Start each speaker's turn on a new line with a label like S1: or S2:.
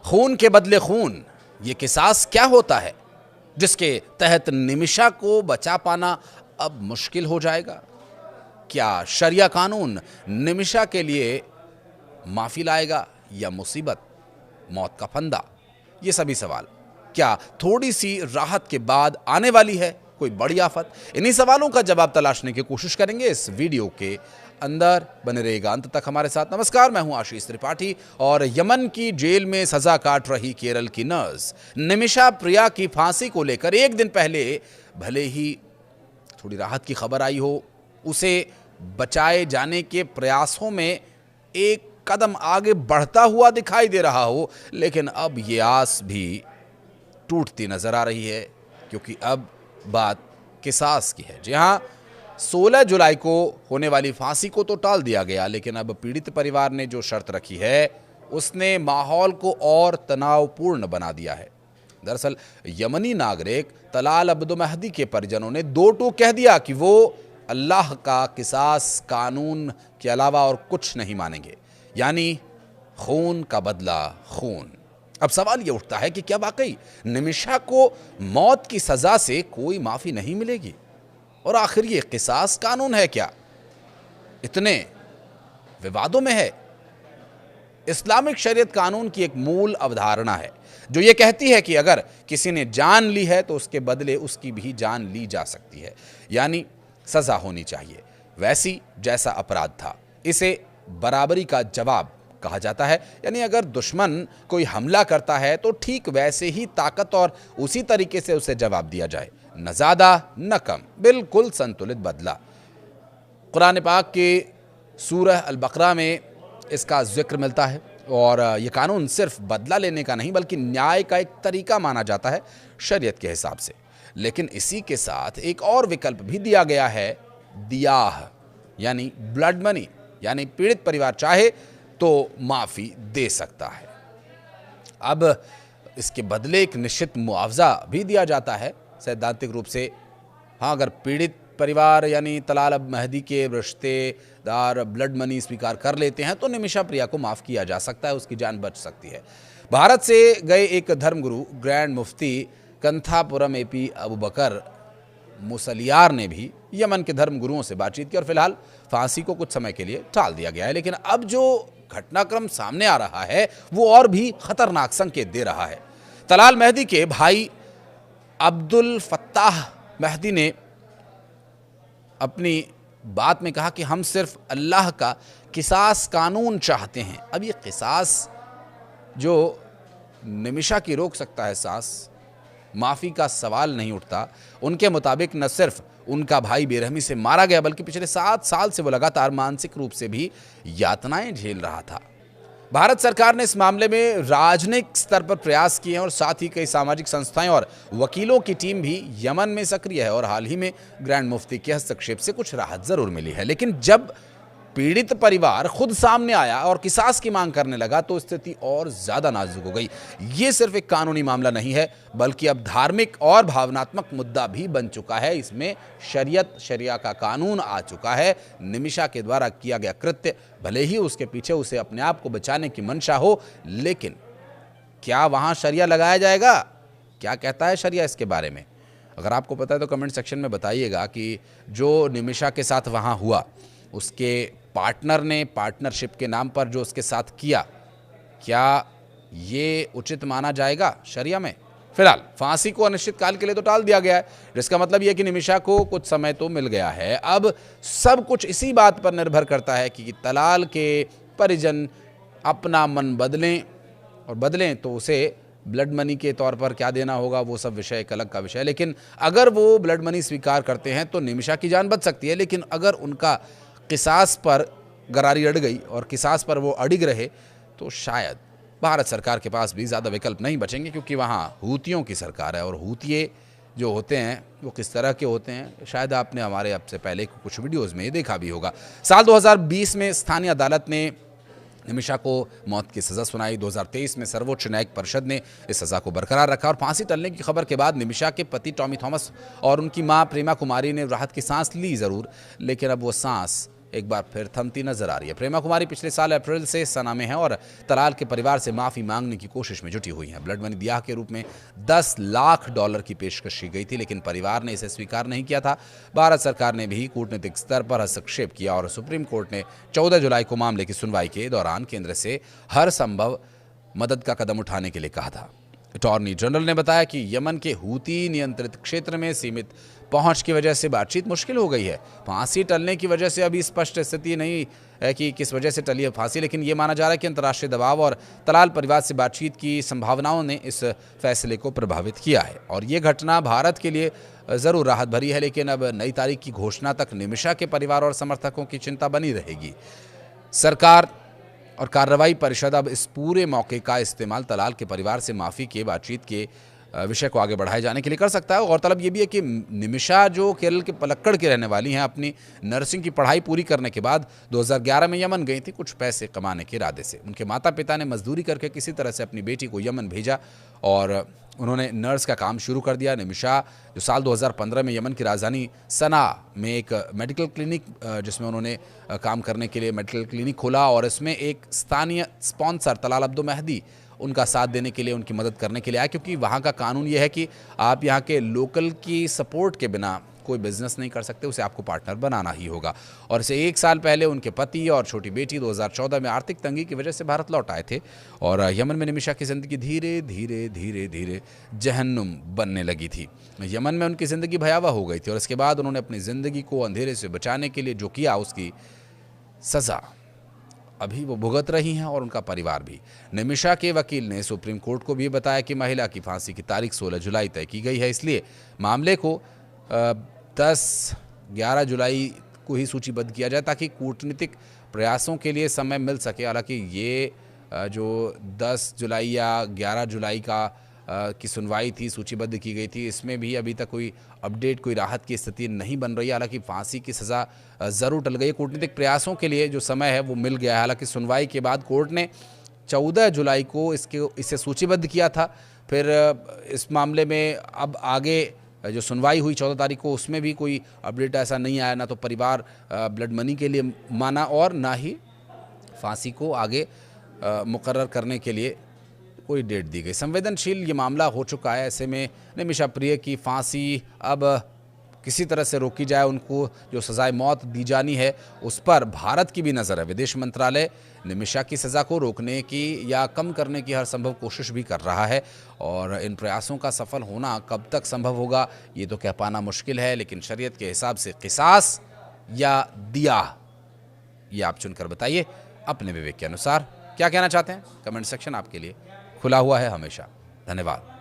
S1: खून के बदले खून, ये किसास क्या होता है जिसके तहत निमिषा को बचा पाना अब मुश्किल हो जाएगा? क्या शरिया कानून निमिषा के लिए माफी लाएगा या मुसीबत, मौत का फंदा? ये सभी सवाल क्या थोड़ी सी राहत के बाद आने वाली है कोई बड़ी आफत? इन्हीं सवालों का जवाब तलाशने की कोशिश करेंगे इस वीडियो के अंदर। बने रहेगा अंत तक हमारे साथ। नमस्कार, मैं हूं आशीष त्रिपाठी और यमन की जेल में सजा काट रही केरल की नर्स निमिषा प्रिया की फांसी को लेकर एक दिन पहले भले ही थोड़ी राहत की खबर आई हो, उसे बचाए जाने के प्रयासों में एक कदम आगे बढ़ता हुआ दिखाई दे रहा हो, लेकिन अब ये आस भी टूटती नजर आ रही है, क्योंकि अब बात किसास की है। जी हां, 16 जुलाई को होने वाली फांसी को तो टाल दिया गया, लेकिन अब पीड़ित परिवार ने जो शर्त रखी है उसने माहौल को और तनावपूर्ण बना दिया है। दरअसल यमनी नागरिक तलाल अब्दो महदी के परिजनों ने दो टूक कह दिया कि वो अल्लाह का किसास कानून के अलावा और कुछ नहीं मानेंगे, यानी खून का बदला खून। अब सवाल ये उठता है कि क्या वाकई निमिषा को मौत की सजा से कोई माफी नहीं मिलेगी? और आखिर ये किसास कानून है क्या? इतने विवादों में है। इस्लामिक शरीयत कानून की एक मूल अवधारणा है जो ये कहती है कि अगर किसी ने जान ली है तो उसके बदले उसकी भी जान ली जा सकती है, यानी सजा होनी चाहिए वैसी जैसा अपराध था। इसे बराबरी का जवाब कहा जाता है, यानी अगर दुश्मन कोई हमला करता है तो ठीक वैसे ही ताकत और उसी तरीके से उसे जवाब दिया जाए, न ज्यादा न कम, बिल्कुल संतुलित बदला। कुरान पाक के सूरह अल बकरा में इसका जिक्र मिलता है और ये कानून सिर्फ बदला लेने का नहीं बल्कि न्याय का एक तरीका माना जाता है शरीयत के हिसाब से। लेकिन इसी के साथ एक और विकल्प भी दिया गया है, दियाह यानी ब्लड मनी, यानी पीड़ित परिवार चाहे तो माफी दे सकता है। अब इसके बदले एक निश्चित मुआवजा भी दिया जाता है सैद्धांतिक रूप से। हाँ, अगर पीड़ित परिवार यानी तलाल अब महदी के रिश्तेदार ब्लड मनी स्वीकार कर लेते हैं तो निमिषा प्रिया को माफ किया जा सकता है, उसकी जान बच सकती है। भारत से गए एक धर्मगुरु ग्रैंड मुफ्ती कंथापुरम एपी अबू बकर मुसलियार ने भी यमन के धर्मगुरुओं से बातचीत की और फिलहाल फांसी को कुछ समय के लिए टाल दिया गया है। लेकिन अब जो घटनाक्रम सामने आ रहा है वो और भी खतरनाक संकेत दे रहा है। तलाल महदी के भाई अब्दुल फत्ताह महदी ने अपनी बात में कहा कि हम सिर्फ अल्लाह का किसास कानून चाहते हैं। अब ये किसास जो निमिषा की रोक सकता है सांस, माफी का सवाल नहीं उठता। उनके मुताबिक न सिर्फ उनका भाई बेरहमी से मारा गया बल्कि पिछले 7 साल से वो लगातार मानसिक रूप से भी यातनाएं झेल रहा था। भारत सरकार ने इस मामले में राजनयिक स्तर पर प्रयास किए हैं और साथ ही कई सामाजिक संस्थाएं और वकीलों की टीम भी यमन में सक्रिय है और हाल ही में ग्रैंड मुफ्ती के हस्तक्षेप से कुछ राहत जरूर मिली है। लेकिन जब पीड़ित परिवार खुद सामने आया और किसास की मांग करने लगा तो स्थिति और ज्यादा नाजुक हो गई। ये सिर्फ एक कानूनी मामला नहीं है बल्कि अब धार्मिक और भावनात्मक मुद्दा भी बन चुका है। इसमें शरिया का कानून आ चुका है। निमिषा के द्वारा किया गया कृत्य, भले ही उसके पीछे उसे अपने आप को बचाने की मंशा हो, लेकिन क्या वहां शरिया लगाया जाएगा? क्या कहता है शरिया इसके बारे में? अगर आपको पता है तो कमेंट सेक्शन में बताइएगा कि जो निमिषा के साथ वहां हुआ, उसके पार्टनर ने पार्टनरशिप के नाम पर जो उसके साथ किया, क्या ये उचित माना जाएगा शरिया में? फिलहाल फांसी को अनिश्चित काल के लिए तो टाल दिया गया है, जिसका मतलब यह कि निमिषा को कुछ समय तो मिल गया है। अब सब कुछ इसी बात पर निर्भर करता है कि तलाल के परिजन अपना मन बदलें, और बदलें तो उसे ब्लड मनी के तौर पर क्या देना होगा वो सब विषय एक अलग का विषय है। लेकिन अगर वो ब्लड मनी स्वीकार करते हैं तो निमिषा की जान बच सकती है। लेकिन अगर उनका किसास पर गरारी अड़ गई और किसास पर वो अड़िग रहे तो शायद भारत सरकार के पास भी ज़्यादा विकल्प नहीं बचेंगे, क्योंकि वहाँ हूतियों की सरकार है और हूतिये जो होते हैं वो किस तरह के होते हैं शायद आपने हमारे अब से पहले कुछ वीडियोज़ में देखा भी होगा। साल 2020 में स्थानीय अदालत ने निमिषा को मौत की सज़ा सुनाई। 2023 में सर्वोच्च न्यायिक परिषद ने इस सज़ा को बरकरार रखा और फांसी टलने की खबर के बाद निमिषा के पति टॉमी थॉमस और उनकी मां प्रेमा कुमारी ने राहत की सांस ली ज़रूर, लेकिन अब वो सांस एक बार फिर थमती नजर आ रही है। प्रेमा कुमारी पिछले साल अप्रैल से सना में है और तलाल के परिवार से माफी मांगने की कोशिश में जुटी हुई हैं। ब्लड मनी ब्याह के रूप में $10 लाख की पेशकश की गई थी, लेकिन परिवार ने इसे स्वीकार नहीं किया था। भारत सरकार ने भी कूटनीतिक स्तर पर हस्तक्षेप किया और सुप्रीम कोर्ट ने 14 जुलाई को मामले की सुनवाई के दौरान केंद्र से हर संभव मदद का कदम उठाने के लिए कहा था। अटॉर्नी जनरल ने बताया कि यमन के हूती नियंत्रित क्षेत्र में सीमित पहुंच की वजह से बातचीत मुश्किल हो गई है। फांसी टलने की वजह से अभी स्पष्ट स्थिति नहीं है कि किस वजह से टली है फांसी, लेकिन यह माना जा रहा है कि अंतर्राष्ट्रीय दबाव और तलाल परिवार से बातचीत की संभावनाओं ने इस फैसले को प्रभावित किया है। और ये घटना भारत के लिए ज़रूर राहत भरी है, लेकिन अब नई तारीख की घोषणा तक निमिषा के परिवार और समर्थकों की चिंता बनी रहेगी। सरकार और कार्रवाई परिषद अब इस पूरे मौके का इस्तेमाल तलाल के परिवार से माफ़ी के बातचीत के विषय को आगे बढ़ाए जाने के लिए कर सकता है। गौरतलब ये भी है कि निमिषा जो केरल के पलक्कड़ की रहने वाली हैं, अपनी नर्सिंग की पढ़ाई पूरी करने के बाद 2011 में यमन गई थी कुछ पैसे कमाने के इरादे से। उनके माता पिता ने मजदूरी करके किसी तरह से अपनी बेटी को यमन भेजा और उन्होंने नर्स का काम शुरू कर दिया। निमिषा जो साल 2015 में यमन की राजधानी सना में एक मेडिकल क्लिनिक जिसमें उन्होंने काम करने के लिए मेडिकल क्लिनिक खोला और इसमें एक स्थानीय स्पॉन्सर तलाल अब्दो मेहदी उनका साथ देने के लिए, उनकी मदद करने के लिए आया, क्योंकि वहाँ का कानून ये है कि आप यहाँ के लोकल की सपोर्ट के बिना कोई बिजनेस नहीं कर सकते, उसे आपको पार्टनर बनाना ही होगा। और इसे 1 साल पहले उनके पति और छोटी बेटी 2014 में आर्थिक तंगी की वजह से भारत लौट आए थे और यमन में निमिषा की ज़िंदगी धीरे धीरे धीरे धीरे जहन्नुम बनने लगी थी। यमन में उनकी ज़िंदगी भयावह हो गई थी और इसके बाद उन्होंने अपनी ज़िंदगी को अंधेरे से बचाने के लिए जो किया उसकी सज़ा अभी वो भुगत रही हैं और उनका परिवार भी। निमिषा के वकील ने सुप्रीम कोर्ट को भी बताया कि महिला की फांसी की तारीख 16 जुलाई तय की गई है, इसलिए मामले को 10-11 जुलाई को ही सूचीबद्ध किया जाए ताकि कूटनीतिक प्रयासों के लिए समय मिल सके। हालांकि ये जो 10 जुलाई या 11 जुलाई की सुनवाई थी, सूचीबद्ध की गई थी, इसमें भी अभी तक कोई अपडेट, कोई राहत की स्थिति नहीं बन रही है। हालांकि फांसी की सज़ा ज़रूर टल गई है, कूटनीतिक प्रयासों के लिए जो समय है वो मिल गया है। हालांकि सुनवाई के बाद कोर्ट ने 14 जुलाई को इसे सूचीबद्ध किया था। फिर इस मामले में अब आगे जो सुनवाई हुई 14 तारीख को, उसमें भी कोई अपडेट ऐसा नहीं आया। ना तो परिवार ब्लड मनी के लिए माना और ना ही फांसी को आगे मुकर्रर करने के लिए कोई डेट दी गई। संवेदनशील ये मामला हो चुका है, ऐसे में निमिषा प्रिय की फांसी अब किसी तरह से रोकी जाए, उनको जो सजाए मौत दी जानी है उस पर भारत की भी नज़र है। विदेश मंत्रालय निमिषा की सज़ा को रोकने की या कम करने की हर संभव कोशिश भी कर रहा है और इन प्रयासों का सफल होना कब तक संभव होगा ये तो कह पाना मुश्किल है, लेकिन शरीयत के हिसाब से किसास या दिया, ये आप चुनकर बताइए अपने विवेक के अनुसार। क्या कहना चाहते हैं? कमेंट सेक्शन आपके लिए खुला हुआ है हमेशा। धन्यवाद।